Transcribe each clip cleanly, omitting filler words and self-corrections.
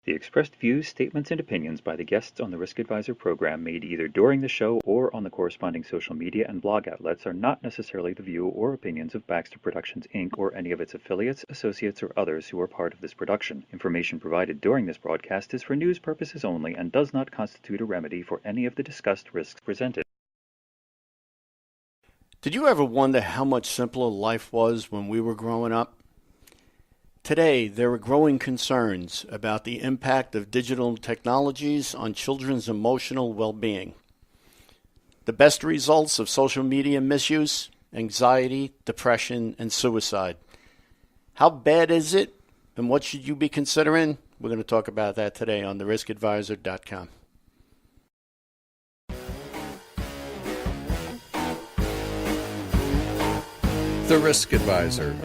The expressed views, statements, and opinions by the guests on the Risk Advisor program made either during the show or on the corresponding social media and blog outlets are not necessarily the view or opinions of Baxter Productions, Inc. or any of its affiliates, associates, or others who are part of this production. Information provided during this broadcast is for news purposes only and does not constitute a remedy for any of the discussed risks presented. Did you ever wonder how much simpler life was when we were growing up? Today, there are growing concerns about the impact of digital technologies on children's emotional well-being. The best results of social media misuse, anxiety, depression, and suicide. How bad is it, and what should you be considering? We're going to talk about that today on theriskadvisor.com. The Risk Advisor.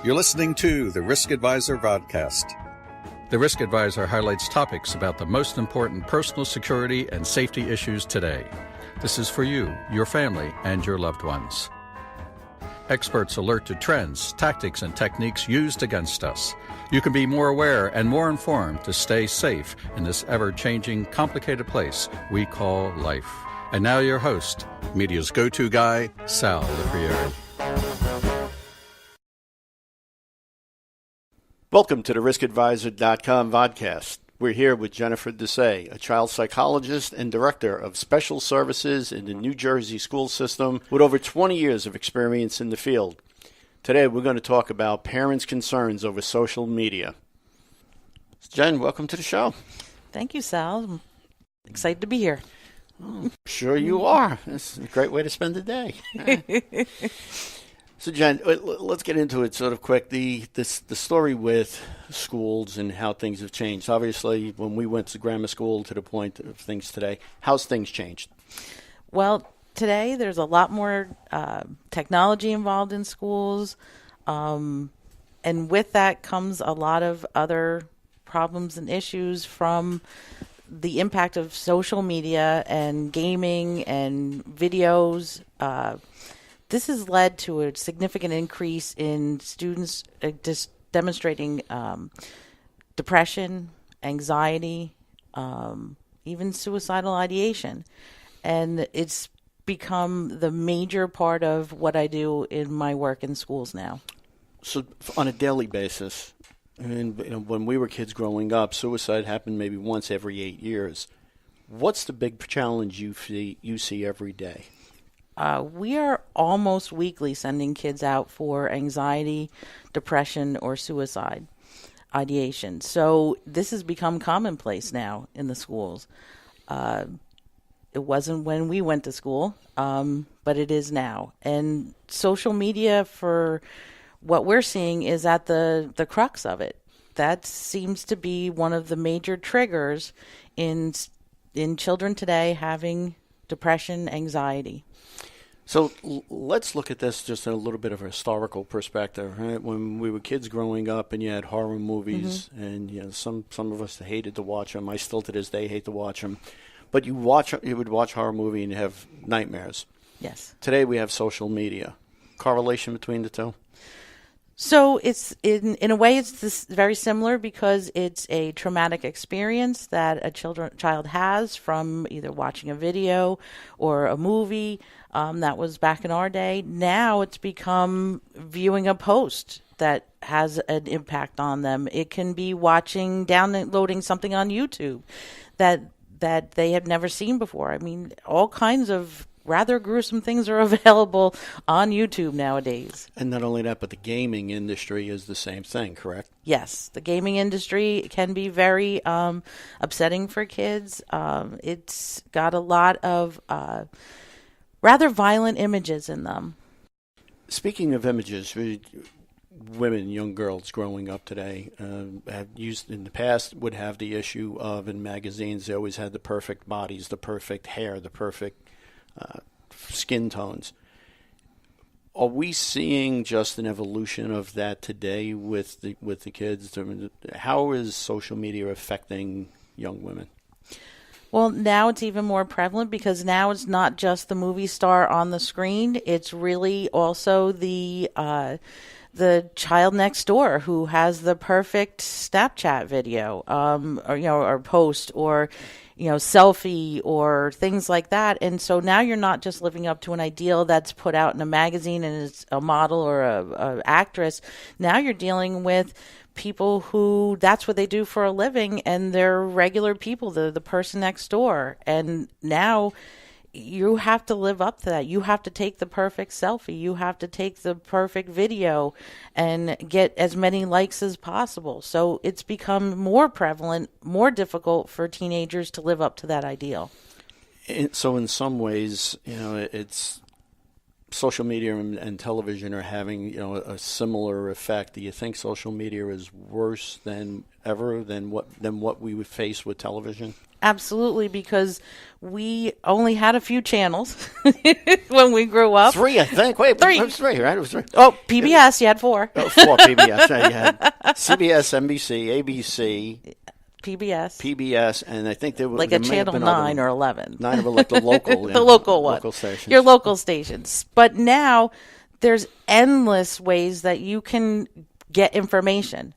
You're listening to the Risk Advisor podcast. The Risk Advisor highlights topics about the most important personal security and safety issues today. This is for you, your family, and your loved ones. Experts alert to trends, tactics, and techniques used against us. You can be more aware and more informed to stay safe in this ever-changing, complicated place we call life. And now your host, media's go-to guy, Sal Lefriere. Welcome to the riskadvisor.com vodcast. We're here with Jennifer Desai, a child psychologist and director of special services in the New Jersey school system with over 20 years of experience in the field. Today we're going to talk about parents' concerns over social media. Jen, welcome to the show. Thank you, Sal. I'm excited to be here. Oh, sure you are. It's a great way to spend the day. So, Jen, let's get into it sort of quick. The story with schools and how things have changed. Obviously, when we went to grammar school to the point of things today, how's things changed? Well, today there's a lot more technology involved in schools, and with that comes a lot of other problems and issues from the impact of social media and gaming and videos. This has led to a significant increase in students demonstrating depression, anxiety, even suicidal ideation. And it's become the major part of what I do in my work in schools now. So on a daily basis, and when we were kids growing up, suicide happened maybe once every 8 years. What's the big challenge you see every day? We are almost weekly sending kids out for anxiety, depression, or suicide ideation. So this has become commonplace now in the schools. It wasn't when we went to school, but it is now. And social media, for what we're seeing, is at the crux of it. That seems to be one of the major triggers in children today having depression, anxiety. So let's look at this just in a little bit of a historical perspective. Right? When we were kids growing up, and you had horror movies, and some of us hated to watch them. I still to this day hate to watch them. But you would watch horror movie and have nightmares. Yes. Today we have social media. Correlation between the two? So it's in a way it's very similar because it's a traumatic experience that a child has from either watching a video or a movie. That was back in our day. Now it's become viewing a post that has an impact on them. It can be downloading something on YouTube that they have never seen before. I mean, all kinds of rather gruesome things are available on YouTube nowadays. And not only that, but the gaming industry is the same thing, correct? Yes, the gaming industry can be very upsetting for kids. It's got a lot of rather violent images in them. Speaking of images, women, young girls growing up today have used in the past would have the issue of in magazines they always had the perfect bodies, the perfect hair, the perfect skin tones. Are we seeing just an evolution of that today with the kids? How is social media affecting young women? Well, now it's even more prevalent because now it's not just the movie star on the screen. It's really also the child next door who has the perfect Snapchat video, or post, or selfie, or things like that. And so now you're not just living up to an ideal that's put out in a magazine and it's a model or a actress. Now you're dealing with people who that's what they do for a living, and they're regular people, the person next door. And now you have to live up to that. You have to take the perfect selfie. You have to take the perfect video and get as many likes as possible. So it's become more prevalent, more difficult for teenagers to live up to that ideal. So in some ways, it's social media and television are having, a similar effect. Do you think social media is worse than ever than what we would face with television? Absolutely, because we only had a few channels when we grew up. 3, I think. Wait, Three. It was 3, right? It was 3. Oh, PBS, you had 4. 4 PBS. You had CBS, NBC, ABC, PBS, and I think there was like a channel 9 or 11. 9 of them, like the local, the local one, local stations. Your local stations. But now there's endless ways that you can get information.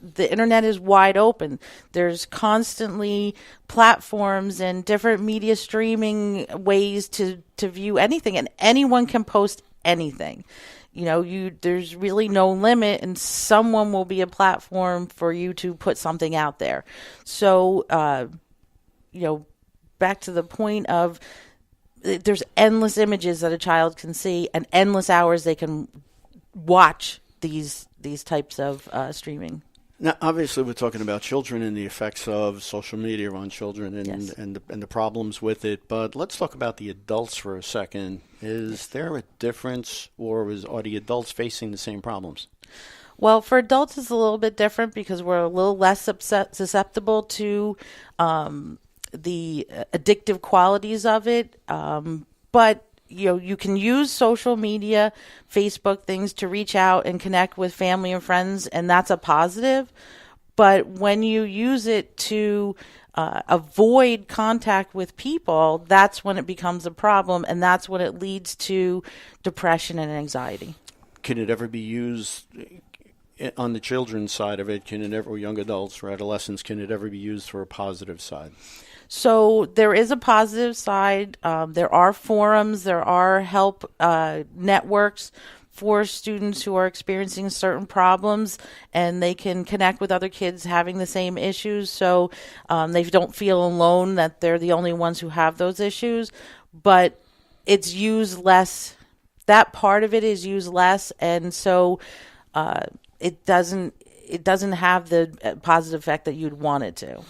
The internet is wide open. There's constantly platforms and different media streaming ways to view anything, and anyone can post anything. There's really no limit, and someone will be a platform for you to put something out there. So, back to the point of there's endless images that a child can see, and endless hours they can watch these types of streaming. Now, obviously, we're talking about children and the effects of social media on children and, Yes. and the problems with it. But let's talk about the adults for a second. Is there a difference, or are the adults facing the same problems? Well, for adults, it's a little bit different because we're a little less susceptible to the addictive qualities of it. But you can use social media, Facebook things, to reach out and connect with family and friends, and that's a positive. But when you use it to avoid contact with people, that's when it becomes a problem, and that's when it leads to depression and anxiety. Can it ever be used on the children's side of it? Can it ever, or young adults or adolescents, can it ever be used for a positive side? So there is a positive side. There are forums, there are help networks for students who are experiencing certain problems, and they can connect with other kids having the same issues. So they don't feel alone, that they're the only ones who have those issues. But it's used less. That part of it is used less, and so it doesn't have the positive effect that you'd want it to.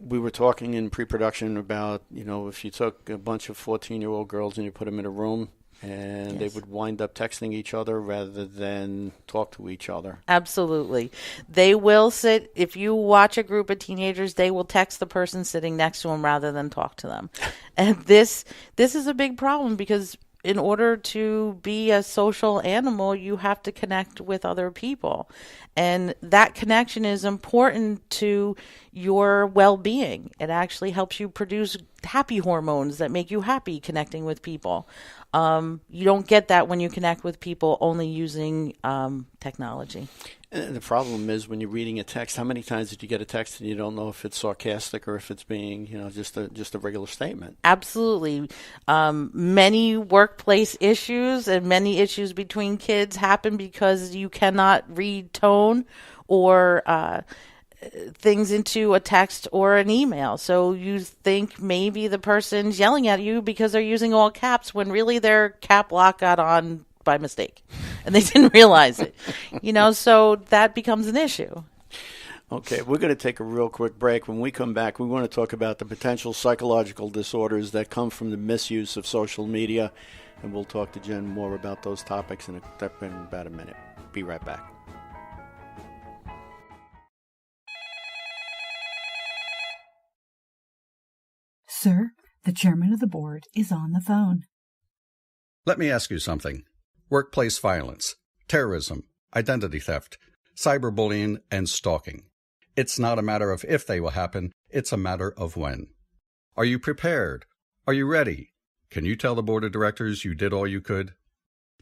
We were talking in pre-production about, if you took a bunch of 14-year-old girls and you put them in a room, and they would wind up texting each other rather than talk to each other. Absolutely. They will sit, if you watch a group of teenagers, they will text the person sitting next to them rather than talk to them. And this is a big problem, because in order to be a social animal, you have to connect with other people. And that connection is important to your well-being. It actually helps you produce happy hormones that make you happy connecting with people. You don't get that when you connect with people only using technology. And the problem is, when you're reading a text, how many times did you get a text and you don't know if it's sarcastic or if it's being, just a regular statement? Absolutely. Many workplace issues and many issues between kids happen because you cannot read tone or things into a text or an email. So you think maybe the person's yelling at you because they're using all caps when really their cap lock got on by mistake and they didn't realize it. So that becomes an issue. Okay, we're going to take a real quick break. When we come back, we want to talk about the potential psychological disorders that come from the misuse of social media, and we'll talk to Jen more about those topics in about a minute. Be right back. Sir, the chairman of the board is on the phone. Let me ask you something. Workplace violence, terrorism, identity theft, cyberbullying, and stalking. It's not a matter of if they will happen, it's a matter of when. Are you prepared? Are you ready? Can you tell the board of directors you did all you could?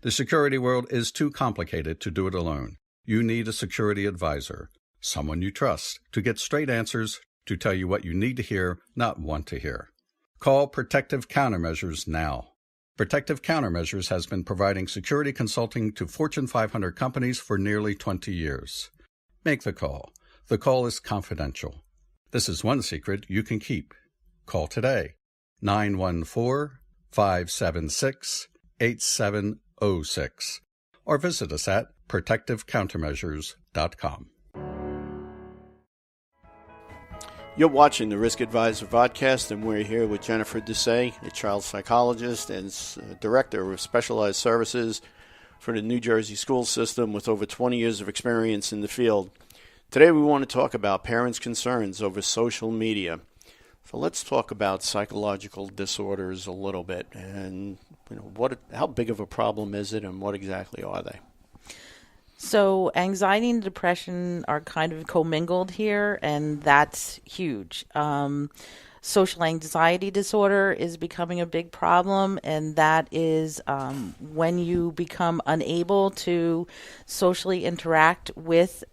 The security world is too complicated to do it alone. You need a security advisor, someone you trust, to get straight answers, to tell you what you need to hear, not want to hear. Call Protective Countermeasures now. Protective Countermeasures has been providing security consulting to Fortune 500 companies for nearly 20 years. Make the call. The call is confidential. This is one secret you can keep. Call today, 914-576-8706, or visit us at protectivecountermeasures.com. You're watching the Risk Advisor podcast, and we're here with Jennifer Desai, a child psychologist and director of specialized services for the New Jersey school system with over 20 years of experience in the field. Today we want to talk about parents' concerns over social media. So let's talk about psychological disorders a little bit, and how big of a problem is it, and what exactly are they? So anxiety and depression are kind of commingled here, and that's huge. Social anxiety disorder is becoming a big problem, and that is when you become unable to socially interact with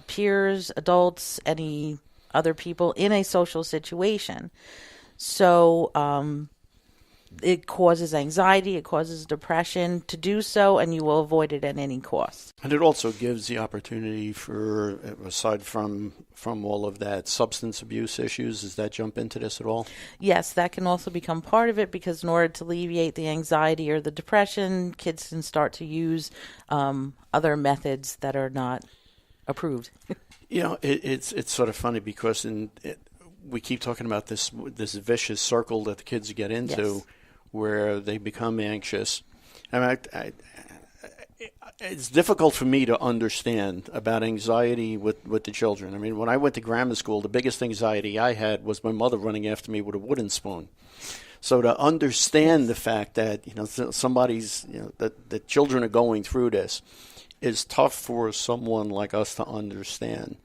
peers, adults, any other people in a social situation. So it causes anxiety, it causes depression to do so, and you will avoid it at any cost. And it also gives the opportunity for, aside from all of that, substance abuse issues. Does that jump into this at all? Yes, that can also become part of it, because in order to alleviate the anxiety or the depression, kids can start to use other methods that are not approved. It's sort of funny because we keep talking about this vicious circle that the kids get into, yes, where they become anxious. It's difficult for me to understand about anxiety with the children. I mean, when I went to grammar school, the biggest anxiety I had was my mother running after me with a wooden spoon. So to understand the fact that that children are going through this is tough for someone like us to understand.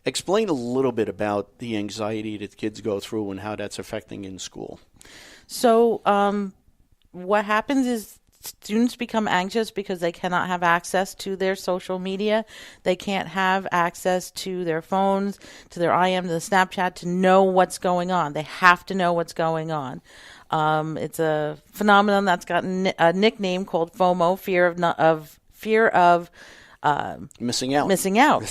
Explain a little bit about the anxiety that kids go through and how that's affecting in school. So what happens is students become anxious because they cannot have access to their social media. They can't have access to their phones, to their IM, to the Snapchat, to know what's going on. They have to know what's going on. It's a phenomenon that's gotten a nickname called FOMO, fear of missing out. Missing out.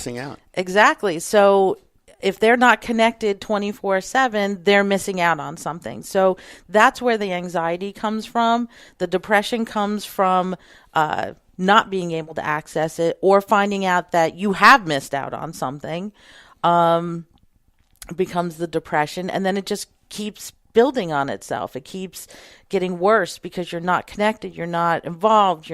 Exactly. So if they're not connected 24/7, they're missing out on something. So that's where the anxiety comes from. The depression comes from not being able to access it, or finding out that you have missed out on something becomes the depression. And then it just keeps building on itself. It keeps getting worse because you're not connected, you're not involved,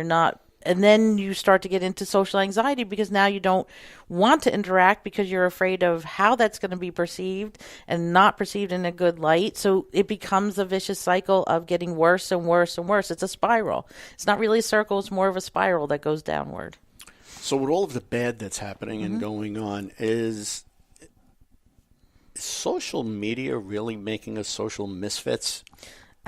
and then you start to get into social anxiety because now you don't want to interact because you're afraid of how that's going to be perceived and not perceived in a good light. So it becomes a vicious cycle of getting worse and worse and worse. It's a spiral. It's not really a circle. It's more of a spiral that goes downward. So with all of the bad that's happening and going on, is social media really making us social misfits?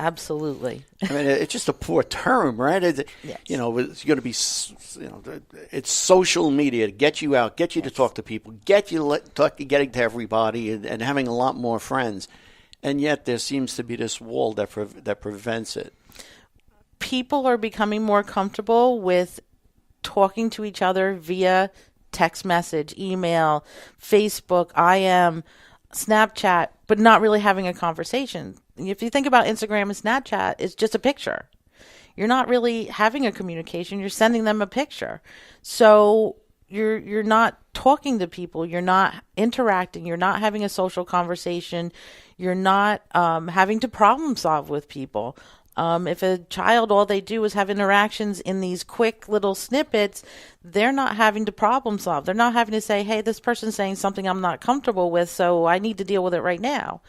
Absolutely. I mean, it's just a poor term, right? Yes. It's going to be, it's social media to get you out, get you to talk to people, getting to everybody, and having a lot more friends. And yet there seems to be this wall that prevents it. People are becoming more comfortable with talking to each other via text message, email, Facebook, IM, Snapchat, but not really having a conversation. If you think about Instagram and Snapchat, it's just a picture. You're not really having a communication. You're sending them a picture. So you're not talking to people. You're not interacting. You're not having a social conversation. You're not having to problem solve with people. If a child, all they do is have interactions in these quick little snippets, they're not having to problem solve. They're not having to say, hey, this person's saying something I'm not comfortable with, so I need to deal with it right now.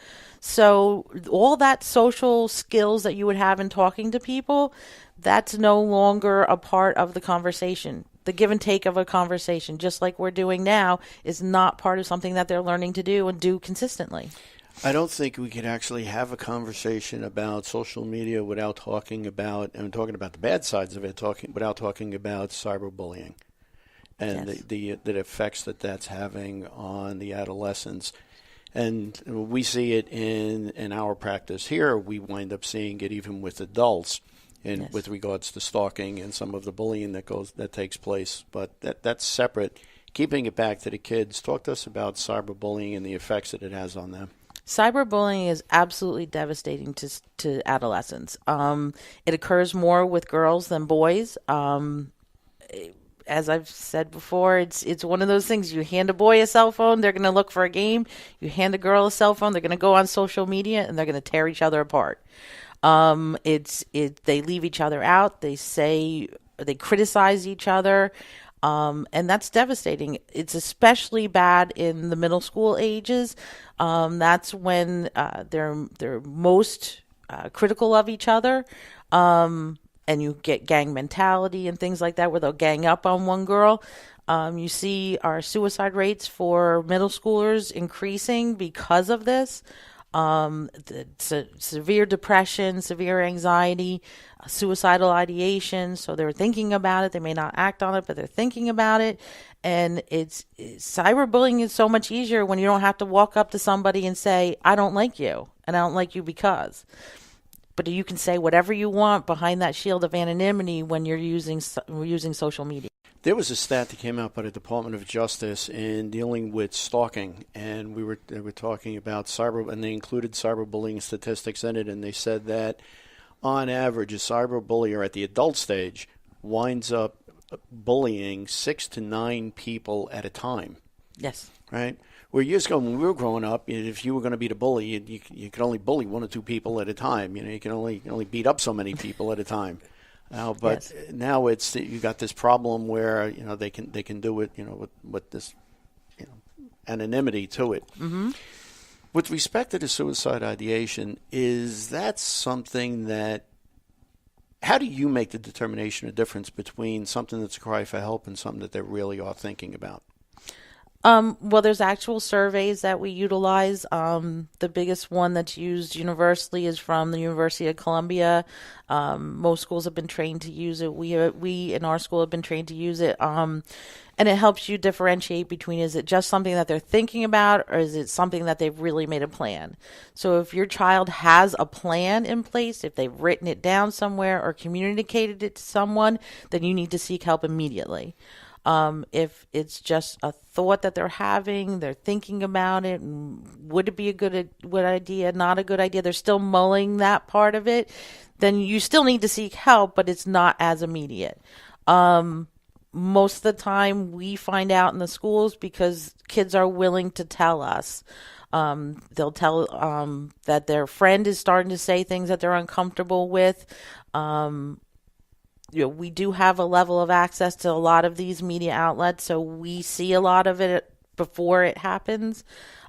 So all that social skills that you would have in talking to people, that's no longer a part of the conversation. The give and take of a conversation, just like we're doing now, is not part of something that they're learning to do and do consistently. I don't think we could actually have a conversation about social media without talking about, and talking about the bad sides of it, without talking about cyberbullying and Yes. the effects that that's having on the adolescents. And we see it in our practice here. We wind up seeing it even with adults, Yes. with regards to stalking and some of the bullying that takes place. But that's separate. Keeping it back to the kids, talk to us about cyberbullying and the effects that it has on them. Cyberbullying is absolutely devastating to adolescents. It occurs more with girls than boys. As I've said before, it's one of those things. You hand a boy a cell phone, they're going to look for a game. You hand a girl a cell phone, they're going to go on social media and they're going to tear each other apart. They leave each other out. They criticize each other. And that's devastating. It's especially bad in the middle school ages. That's when they're most critical of each other. And you get gang mentality and things like that where they'll gang up on one girl. You see our suicide rates for middle schoolers increasing because of this. Severe depression, severe anxiety, suicidal ideation. So they're thinking about it. They may not act on it, but they're thinking about it. And cyberbullying is so much easier when you don't have to walk up to somebody and say, I don't like you, and I don't like you because. But you can say whatever you want behind that shield of anonymity when you're using social media. There was a stat that came out by the Department of Justice in dealing with stalking, and they were talking about cyber, and they included cyberbullying statistics in it, and they said that on average, a cyberbullier at the adult stage winds up bullying 6 to 9 people at a time. Yes. Right? Where years ago when we were growing up, if you were going to be the bully, you could only bully 1 or 2 people at a time. You can only beat up so many people at a time. Now you got this problem where they can do it with this anonymity to it. Mm-hmm. With respect to the suicide ideation, is that something that? How do you make the determination of difference between something that's a cry for help and something that they really are thinking about? Well, there's actual surveys that we utilize. The biggest one that's used universally is from the University of Columbia. Most schools have been trained to use it. We in our school have been trained to use it. And it helps you differentiate between, is it just something that they're thinking about, or is it something that they've really made a plan? So if your child has a plan in place, if they've written it down somewhere or communicated it to someone, then you need to seek help immediately. If it's just a thought that they're having, they're thinking about it, and would it be a good idea, not a good idea, they're still mulling that part of it, then you still need to seek help, but it's not as immediate. Most of the time we find out in the schools because kids are willing to tell us. They'll tell that their friend is starting to say things that they're uncomfortable with. We do have a level of access to a lot of these media outlets, so we see a lot of it before it happens.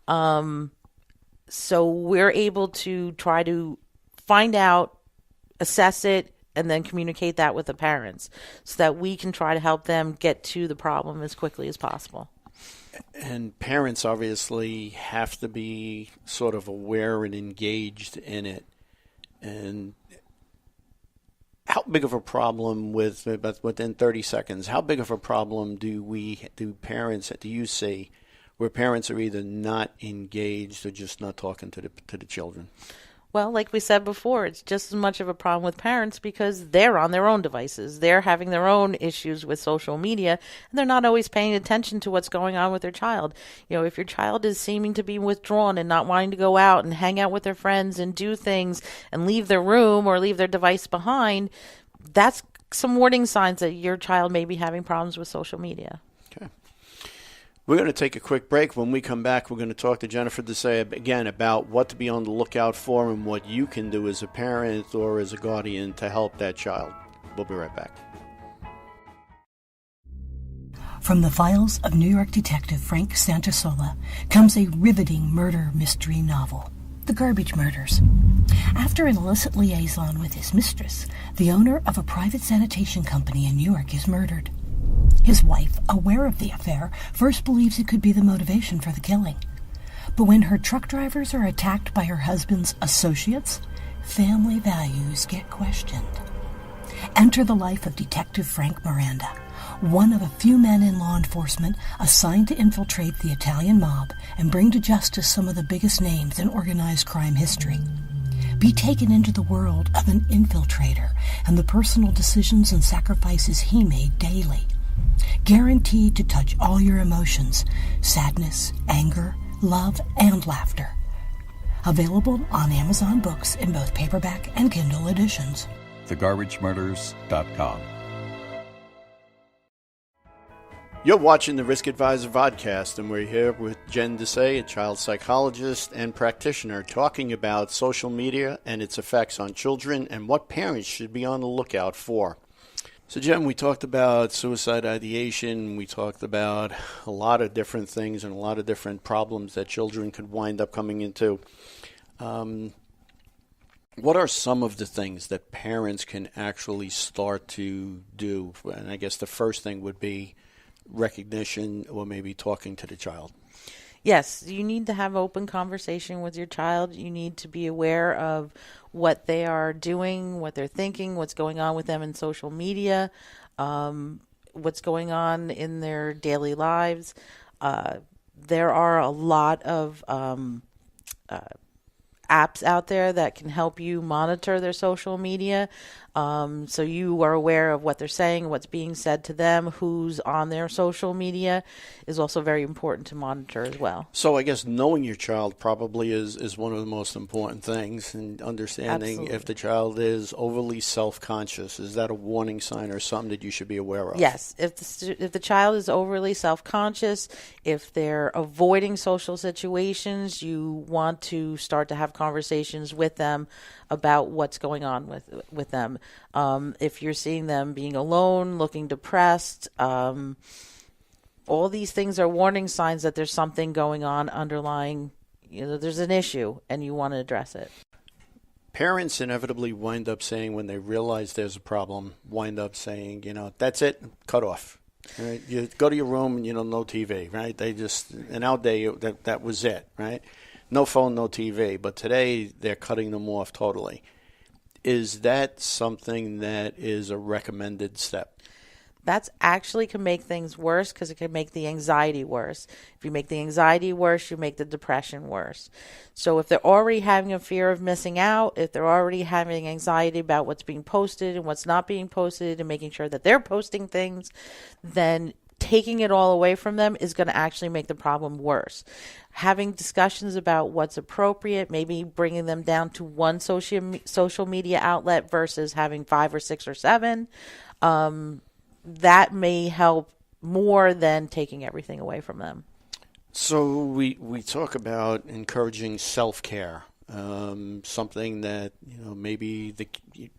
So we're able to try to find out, assess it, and then communicate that with the parents so that we can try to help them get to the problem as quickly as possible. And parents obviously have to be sort of aware and engaged in it. And how big of a problem within 30 seconds, how big of a problem do you see where parents are either not engaged or just not talking to the children? Well, like we said before, it's just as much of a problem with parents because they're on their own devices. They're having their own issues with social media, and they're not always paying attention to what's going on with their child. If your child is seeming to be withdrawn and not wanting to go out and hang out with their friends and do things and leave their room or leave their device behind, that's some warning signs that your child may be having problems with social media. Okay. We're going to take a quick break. When we come back, we're going to talk to Jennifer Desai again about what to be on the lookout for and what you can do as a parent or as a guardian to help that child. We'll be right back. From the files of New York detective Frank Santasola comes a riveting murder mystery novel, The Garbage Murders. After an illicit liaison with his mistress, the owner of a private sanitation company in New York is murdered. His wife, aware of the affair, first believes it could be the motivation for the killing. But when her truck drivers are attacked by her husband's associates, family values get questioned. Enter the life of Detective Frank Miranda, one of a few men in law enforcement assigned to infiltrate the Italian mob and bring to justice some of the biggest names in organized crime history. Be taken into the world of an infiltrator and the personal decisions and sacrifices he made daily. Guaranteed to touch all your emotions: sadness, anger, love, and laughter. Available on Amazon Books in both paperback and Kindle editions. TheGarbageMurders.com. You're watching the Risk Advisor Vodcast, and we're here with Jen Desai, a child psychologist and practitioner, talking about social media and its effects on children and what parents should be on the lookout for. So, Jen, we talked about suicide ideation. We talked about a lot of different things and a lot of different problems that children could wind up coming into. What are some of the things that parents can actually start to do? And I guess the first thing would be recognition or maybe talking to the child. Yes, you need to have open conversation with your child. You need to be aware of what they are doing, what they're thinking, what's going on with them in social media, what's going on in their daily lives. There are a lot of apps out there that can help you monitor their social media. So you are aware of what they're saying, what's being said to them, who's on their social media is also very important to monitor as well. So I guess knowing your child probably is one of the most important things, and understanding Absolutely. if the child is overly self-conscious. Is that a warning sign or something that you should be aware of? Yes, if the child is overly self-conscious, if they're avoiding social situations, you want to start to have conversations with them about what's going on with them. If you're seeing them being alone, looking depressed, all these things are warning signs that there's something going on underlying, there's an issue and you want to address it. Parents inevitably wind up saying, when they realize there's a problem, that's it, cut off. Right? You go to your room and, no TV, right? In our day, that was it, right? No phone, no TV. But today, they're cutting them off totally. Is that something that is a recommended step? That's actually can make things worse because it can make the anxiety worse. If you make the anxiety worse, you make the depression worse. So if they're already having a fear of missing out, if they're already having anxiety about what's being posted and what's not being posted and making sure that they're posting things, then taking it all away from them is going to actually make the problem worse. Having discussions about what's appropriate, maybe bringing them down to one social media outlet versus having 5 or 6 or 7, that may help more than taking everything away from them. So we talk about encouraging self-care, something that maybe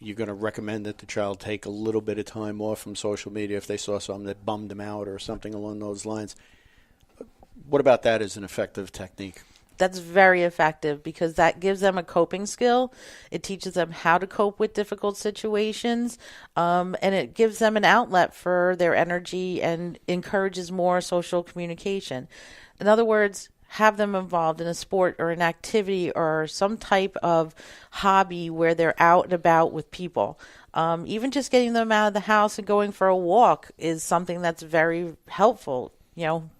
you're going to recommend that the child take a little bit of time off from social media if they saw something that bummed them out or something along those lines. What about that as an effective technique? That's very effective because that gives them a coping skill. It teaches them how to cope with difficult situations, and it gives them an outlet for their energy and encourages more social communication. In other words, have them involved in a sport or an activity or some type of hobby where they're out and about with people. Even just getting them out of the house and going for a walk is something that's very helpful.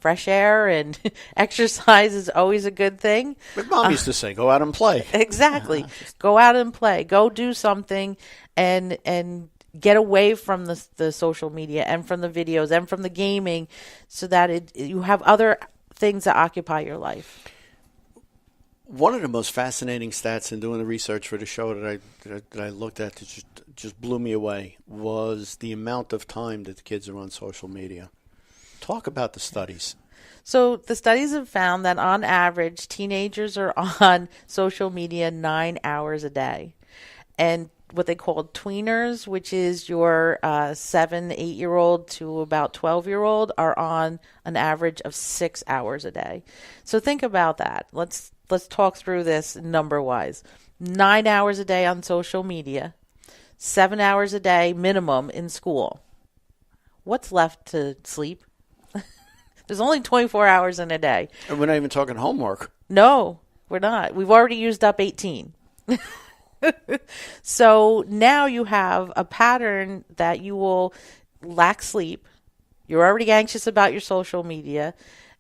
Fresh air and exercise is always a good thing. But Mom used to say, go out and play. Exactly. Go out and play. Go do something and get away from the social media and from the videos and from the gaming so that you have other things that occupy your life. One of the most fascinating stats in doing the research for the show that I looked at that just blew me away was the amount of time that the kids are on social media. Talk about the studies. So the studies have found that on average, teenagers are on social media 9 hours a day. And what they call tweeners, which is your 7-8-year-old to about 12-year-old, are on an average of 6 hours a day. So think about that. Let's talk through this number-wise. 9 hours a day on social media, 7 hours a day minimum in school. What's left to sleep? There's only 24 hours in a day. And we're not even talking homework. No, we're not. We've already used up 18. So now you have a pattern that you will lack sleep. You're already anxious about your social media.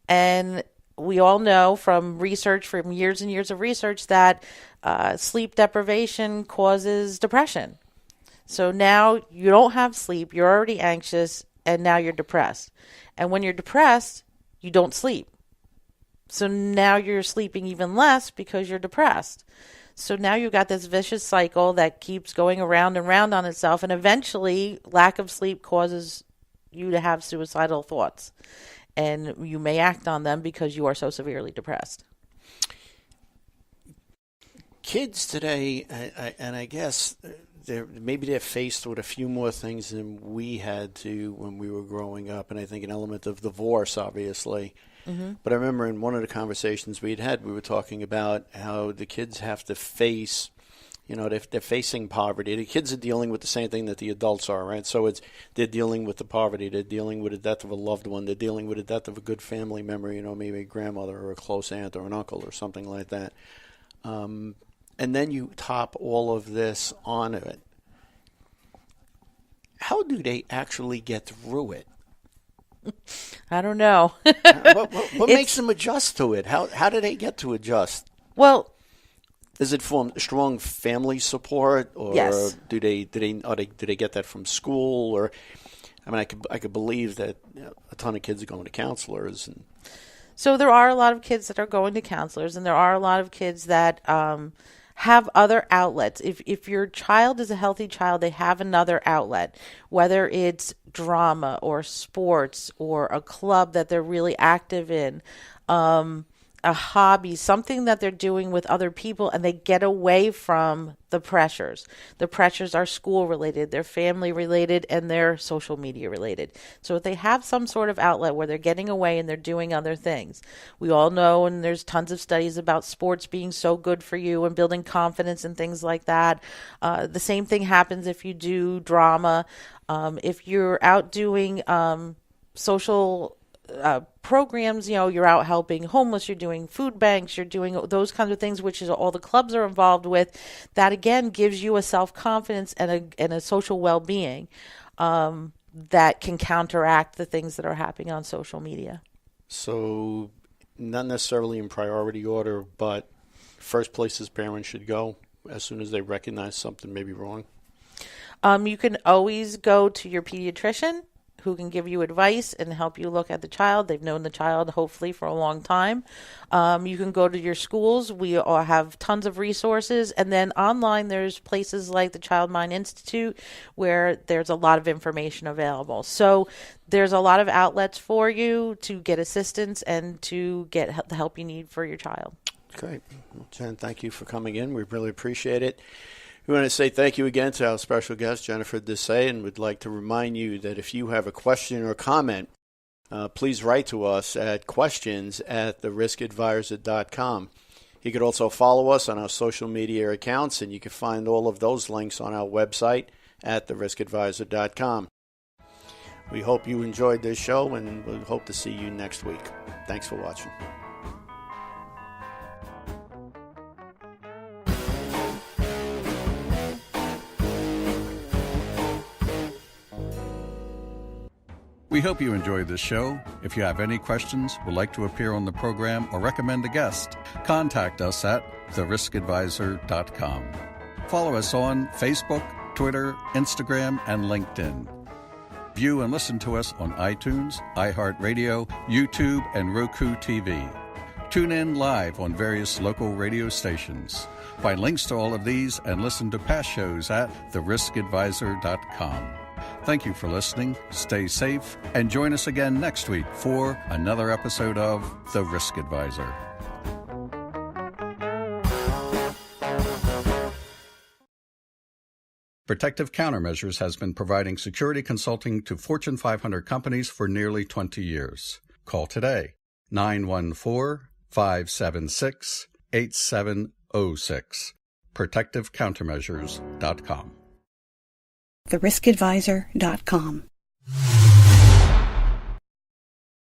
And we all know from research, from years and years of research, that sleep deprivation causes depression. So now you don't have sleep, you're already anxious, and now you're depressed. And when you're depressed, you don't sleep. So now you're sleeping even less because you're depressed. So now you've got this vicious cycle that keeps going around and round on itself, and eventually lack of sleep causes you to have suicidal thoughts. And you may act on them because you are so severely depressed. Kids today, and I guess maybe they're faced with a few more things than we had to when we were growing up, and I think an element of divorce, obviously. Mm-hmm. But I remember in one of the conversations we'd had, we were talking about how the kids have to face, they're facing poverty. The kids are dealing with the same thing that the adults are, right? So they're dealing with the poverty. They're dealing with the death of a loved one. They're dealing with the death of a good family member, maybe a grandmother or a close aunt or an uncle or something like that. And then you top all of this on it. How do they actually get through it? I don't know. What makes them adjust to it? How do they get to adjust? Well, is it from strong family support, or yes. do they get that from school? Or I could believe that a ton of kids are going to counselors. So there are a lot of kids that are going to counselors, and there are a lot of kids that have other outlets. If your child is a healthy child, they have another outlet, whether it's drama or sports or a club that they're really active in, a hobby, something that they're doing with other people, and they get away from the pressures. The pressures are school related, they're family related, and they're social media related. So if they have some sort of outlet where they're getting away and they're doing other things, we all know, and there's tons of studies about sports being so good for you and building confidence and things like that. The same thing happens if you do drama. If you're out doing social programs, you're out helping homeless, you're doing food banks, you're doing those kinds of things, which is all the clubs are involved with. That again gives you a self-confidence and a social well-being that can counteract the things that are happening on social media. So not necessarily in priority order, but first places parents should go as soon as they recognize something may be wrong. You can always go to your pediatrician, who can give you advice and help you look at the child. They've known the child hopefully for a long time. You can go to your schools. We all have tons of resources. And then online, there's places like the Child Mind Institute where there's a lot of information available. So there's a lot of outlets for you to get assistance and to get the help you need for your child. Great. Well, Jen, thank you for coming in. We really appreciate it. We want to say thank you again to our special guest, Jennifer Desai, and would like to remind you that if you have a question or comment, please write to us at questions@theriskadvisor.com. You could also follow us on our social media accounts, and you can find all of those links on our website at theriskadvisor.com. We hope you enjoyed this show, and we hope to see you next week. Thanks for watching. We hope you enjoyed this show. If you have any questions, would like to appear on the program, or recommend a guest, contact us at theriskadvisor.com. Follow us on Facebook, Twitter, Instagram, and LinkedIn. View and listen to us on iTunes, iHeartRadio, YouTube, and Roku TV. Tune in live on various local radio stations. Find links to all of these and listen to past shows at theriskadvisor.com. Thank you for listening. Stay safe and join us again next week for another episode of The Risk Advisor. Protective Countermeasures has been providing security consulting to Fortune 500 companies for nearly 20 years. Call today, 914-576-8706. ProtectiveCountermeasures.com. theriskadvisor.com.